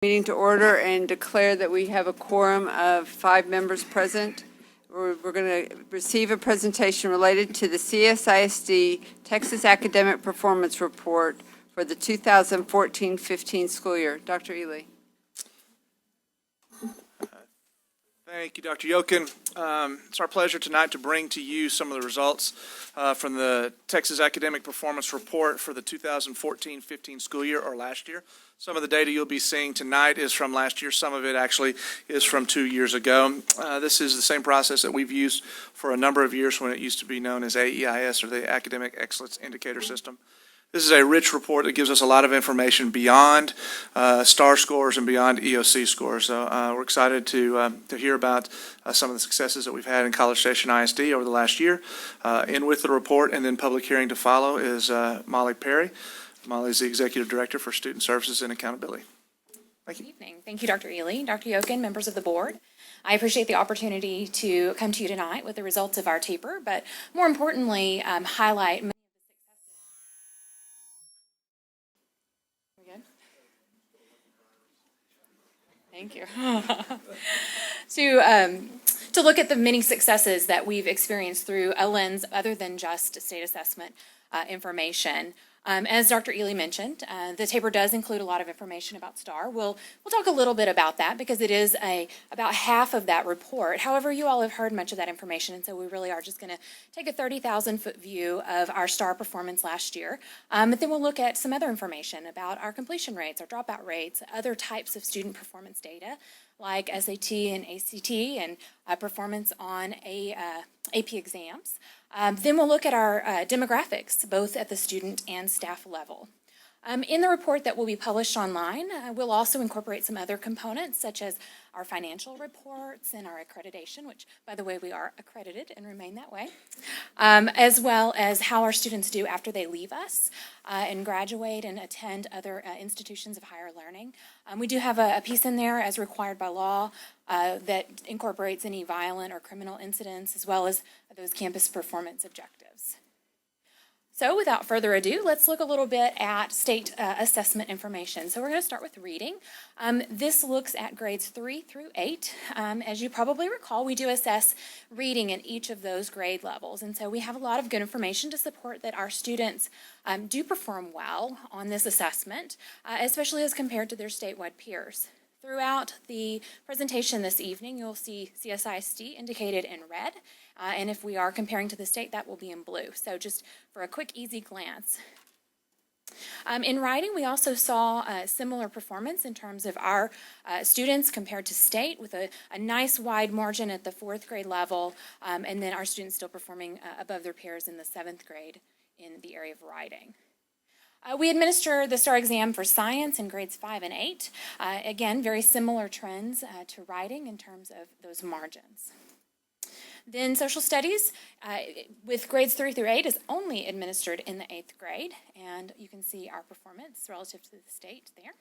Meeting to order and declare that we have a quorum of 5 members present. We're going to receive a presentation related to the CSISD Texas Academic Performance Report for the 2014-15 school year. Dr. Ely. Thank you, Dr. Yokin. It's our pleasure tonight to bring to you some of the results from the Texas Academic Performance Report for the 2014-15 school year, or last year. Some of the data you'll be seeing tonight is from last year. Some of it actually is from 2 years ago. This is the same process that we've used for a number of years when it used to be known as AEIS, or the Academic Excellence Indicator System. This is a rich report that gives us a lot of information beyond STAR scores and beyond EOC scores. So we're excited to hear about some of the successes that we've had in College Station ISD over the last year. In with the report and then public hearing to follow is Molly Perry. Molly is the Executive Director for Student Services and Accountability. Thank you. Good evening. Thank you, Dr. Ely, Dr. Yokin, members of the board. I appreciate the opportunity to come to you tonight with the results of our TAPR, but more importantly, highlight many of the successes. Thank you. To look at the many successes that we've experienced through a lens other than just state assessment information. As Dr. Ely mentioned, the TAPR does include a lot of information about STAR. We'll talk a little bit about that because it is about half of that report. However, you all have heard much of that information, and so we really are just going to take a 30,000-foot view of our STAR performance last year. But then we'll look at some other information about our completion rates, our dropout rates, other types of student performance data like SAT and ACT and performance on AP exams. Then we'll look at our demographics, both at the student and staff level. In the report that will be published online, we'll also incorporate some other components, such as our financial reports and our accreditation, which, by the way, we are accredited and remain that way, as well as how our students do after they leave us and graduate and attend other institutions of higher learning. We do have a piece in there, as required by law, that incorporates any violent or criminal incidents, as well as those campus performance objectives. So without further ado, let's look a little bit at state assessment information. So we're going to start with reading. This looks at grades 3 through 8. As you probably recall, we do assess reading in each of those grade levels. And so we have a lot of good information to support that our students do perform well on this assessment, especially as compared to their statewide peers. Throughout the presentation this evening, you'll see CSISD indicated in red, and if we are comparing to the state, that will be in blue. So just for a quick, easy glance. In writing, we also saw similar performance in terms of our students compared to state, with a nice wide margin at the 4th grade level, and then our students still performing above their peers in the 7th grade in the area of writing. We administer the STAR exam for science in grades 5 and 8. Again, very similar trends to writing in terms of those margins. Then social studies with grades 3 through 8 is only administered in the 8th grade, and you can see our performance relative to the state there.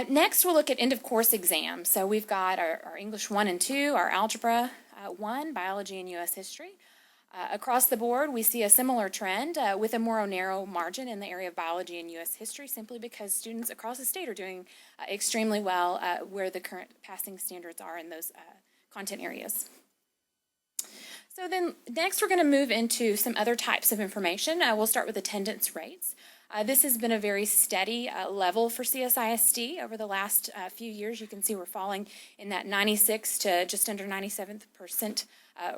Next, we'll look at end-of-course exams. So we've got our English 1 and 2, our Algebra 1, Biology, and U.S. History. Across the board, we see a similar trend with a more narrow margin in the area of biology and U.S. history, simply because students across the state are doing extremely well where the current passing standards are in those content areas. So then next we're going to move into some other types of information. We'll start with attendance rates. This has been a very steady level for CSISD over the last few years. You can see we're falling in that 96 to just under 97%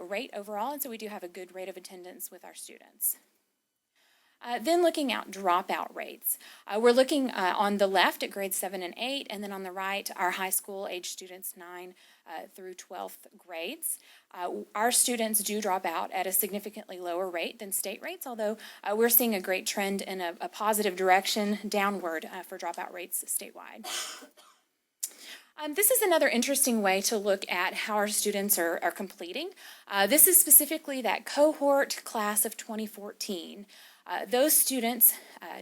rate overall, and so we do have a good rate of attendance with our students. Then looking at dropout rates. We're looking on the left at grades 7 and 8, and then on the right, our high school age students 9 through 12th grades. Our students do drop out at a significantly lower rate than state rates, although we're seeing a great trend in a positive direction downward for dropout rates statewide. This is another interesting way to look at how our students are completing. This is specifically that cohort class of 2014. Those students,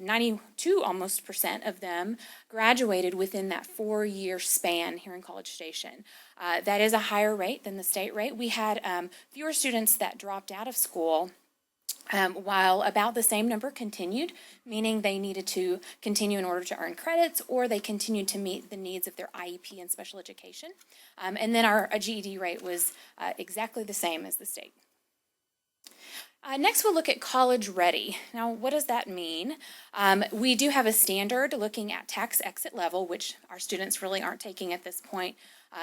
92% almost of them, graduated within that 4-year span here in College Station. That is a higher rate than the state rate. We had fewer students that dropped out of school while about the same number continued, meaning they needed to continue in order to earn credits, or they continued to meet the needs of their IEP and special education. And then our GED rate was exactly the same as the state. Next, we'll look at college ready. Now, what does that mean? We do have a standard looking at tax exit level, which our students really aren't taking at this point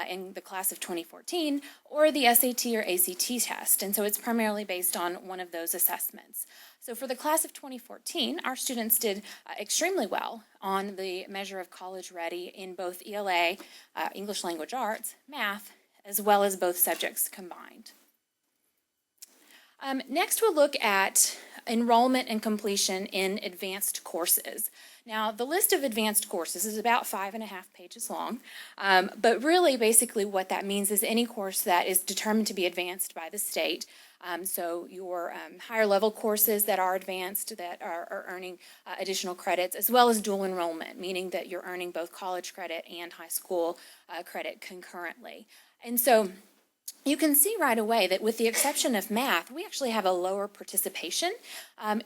in the class of 2014, or the SAT or ACT test. And so it's primarily based on one of those assessments. So for the class of 2014, our students did extremely well on the measure of college ready in both ELA, English Language Arts, math, as well as both subjects combined. Next, we'll look at enrollment and completion in advanced courses. Now, the list of advanced courses is about 5.5 pages long, but really, basically, what that means is any course that is determined to be advanced by the state. So your higher level courses that are advanced, that are earning additional credits, as well as dual enrollment, meaning that you're earning both college credit and high school credit concurrently. And so you can see right away that with the exception of math, we actually have a lower participation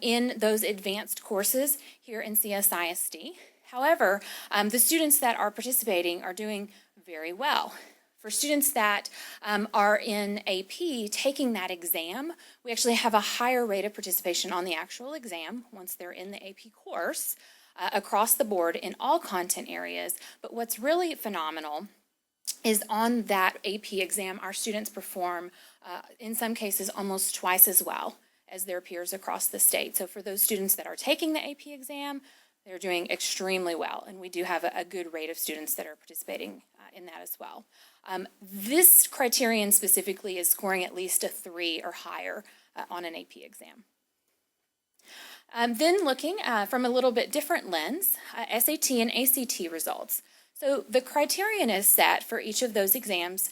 in those advanced courses here in CSISD. However, the students that are participating are doing very well. For students that are in AP taking that exam, we actually have a higher rate of participation on the actual exam once they're in the AP course across the board in all content areas. But what's really phenomenal is on that AP exam, our students perform, in some cases, almost twice as well as their peers across the state. So for those students that are taking the AP exam, they're doing extremely well, and we do have a good rate of students that are participating in that as well. This criterion specifically is scoring at least a 3 or higher on an AP exam. Then looking from a little bit different lens, SAT and ACT results. So the criterion is set for each of those exams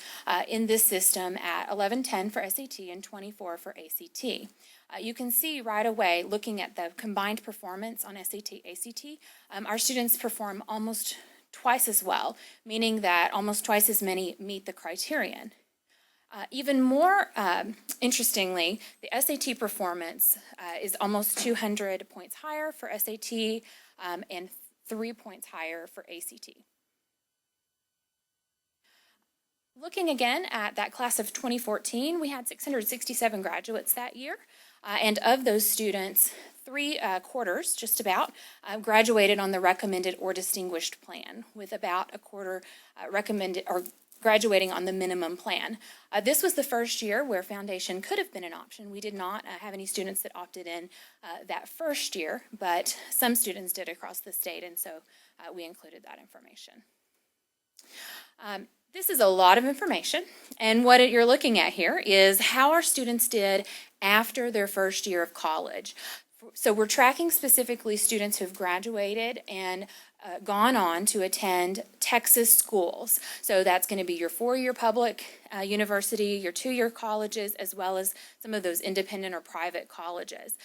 in this system at 1110 for SAT and 24 for ACT. You can see right away, looking at the combined performance on SAT, ACT, our students perform almost twice as well, meaning that almost twice as many meet the criterion. Even more interestingly, the SAT performance is almost 200 points higher for SAT and 3 points higher for ACT. Looking again at that class of 2014, we had 667 graduates that year, and of those students, 3/4, just about, graduated on the recommended or distinguished plan, with about 1/4 recommended or graduating on the minimum plan. This was the first year where foundation could have been an option. We did not have any students that opted in that first year, but some students did across the state, and so we included that information. This is a lot of information, and what you're looking at here is how our students did after their first year of college. So we're tracking specifically students who've graduated and gone on to attend Texas schools. So that's going to be your 4-year public university, your 2-year colleges, as well as some of those independent or private colleges.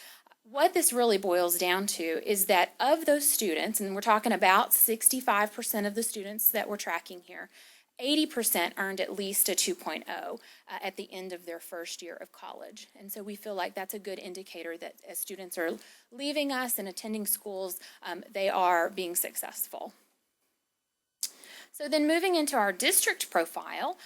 What this really boils down to is that of those students, and we're talking about 65% of the students that we're tracking here, 80% earned at least a 2.0 at the end of their first year of college. And so we feel like that's a good indicator that as students are leaving us and attending schools, they are being successful. So then moving into our district profile,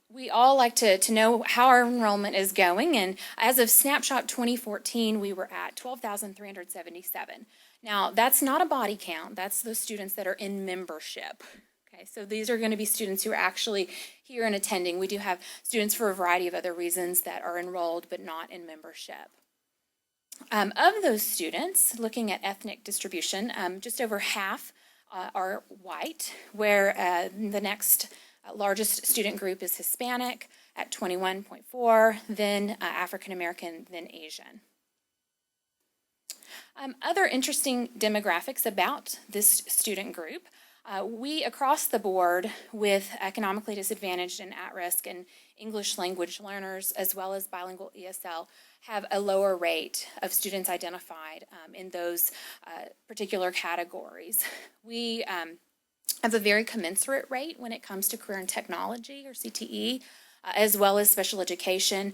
we all like to know how our enrollment is going, and as of Snapshot 2014, we were at 12,377. Now, that's not a body count, that's those students that are in membership. Okay, so these are going to be students who are actually here and attending. We do have students for a variety of other reasons that are enrolled but not in membership. Of those students, looking at ethnic distribution, just over half are white, where the next largest student group is Hispanic at 21.4, then African American, then Asian. Other interesting demographics about this student group. We, across the board, with economically disadvantaged and at-risk and English language learners, as well as bilingual ESL, have a lower rate of students identified in those particular categories. We have a very commensurate rate when it comes to career and technology, or CTE, as well as special education.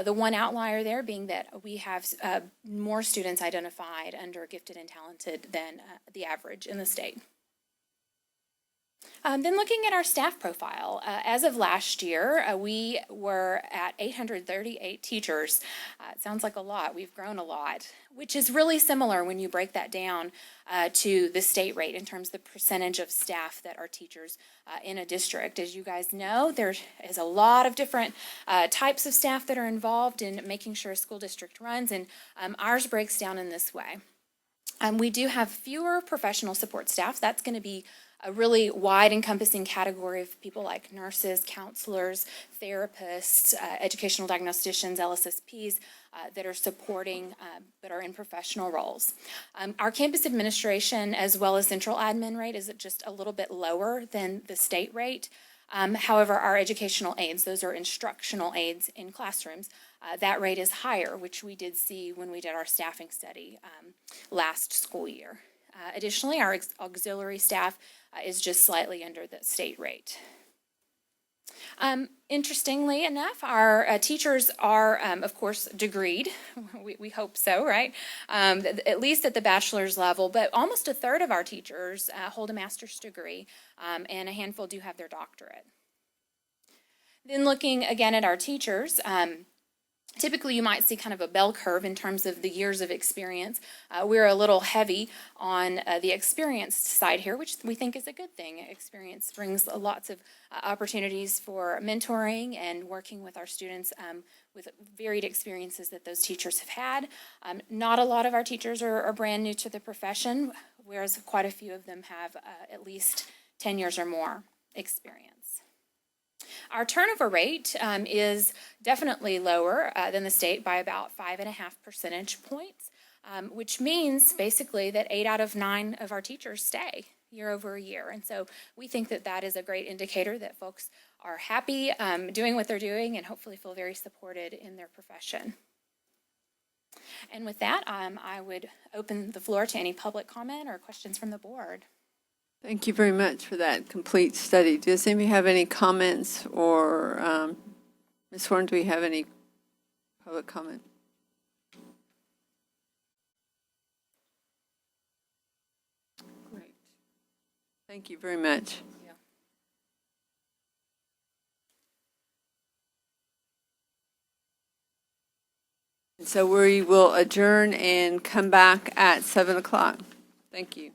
The one outlier there being that we have more students identified under gifted and talented than the average in the state. Then looking at our staff profile, as of last year, we were at 838 teachers. It sounds like a lot. We've grown a lot, which is really similar when you break that down to the state rate in terms of the percentage of staff that are teachers in a district. As you guys know, there is a lot of different types of staff that are involved in making sure a school district runs, and ours breaks down in this way. We do have fewer professional support staff. That's going to be a really wide encompassing category of people like nurses, counselors, therapists, educational diagnosticians, LSSPs that are supporting, that are in professional roles. Our campus administration as well as central admin rate is just a little bit lower than the state rate. However, our educational aides, those are instructional aides in classrooms, that rate is higher, which we did see when we did our staffing study last school year. Additionally, our auxiliary staff is just slightly under the state rate. Interestingly enough, our teachers are, of course, degreed. We hope so, right? At least at the bachelor's level, but almost a third of our teachers hold a master's degree, and a handful do have their doctorate. Then looking again at our teachers, typically, you might see kind of a bell curve in terms of the years of experience. We're a little heavy on the experienced side here, which we think is a good thing. Experience brings lots of opportunities for mentoring and working with our students with varied experiences that those teachers have had. Not a lot of our teachers are brand new to the profession, whereas quite a few of them have at least 10 years or more experience. Our turnover rate is definitely lower than the state by about 5.5 percentage points, which means basically that 8 out of 9 of our teachers stay year over year. And so we think that that is a great indicator that folks are happy doing what they're doing and hopefully feel very supported in their profession. And with that, I would open the floor to any public comment or questions from the board. Thank you very much for that complete study. Does anybody have any comments, or Ms. Horn, do we have any public comment? Great. Thank you very much. Yeah. And so we will adjourn and come back at 7 o'clock. Thank you.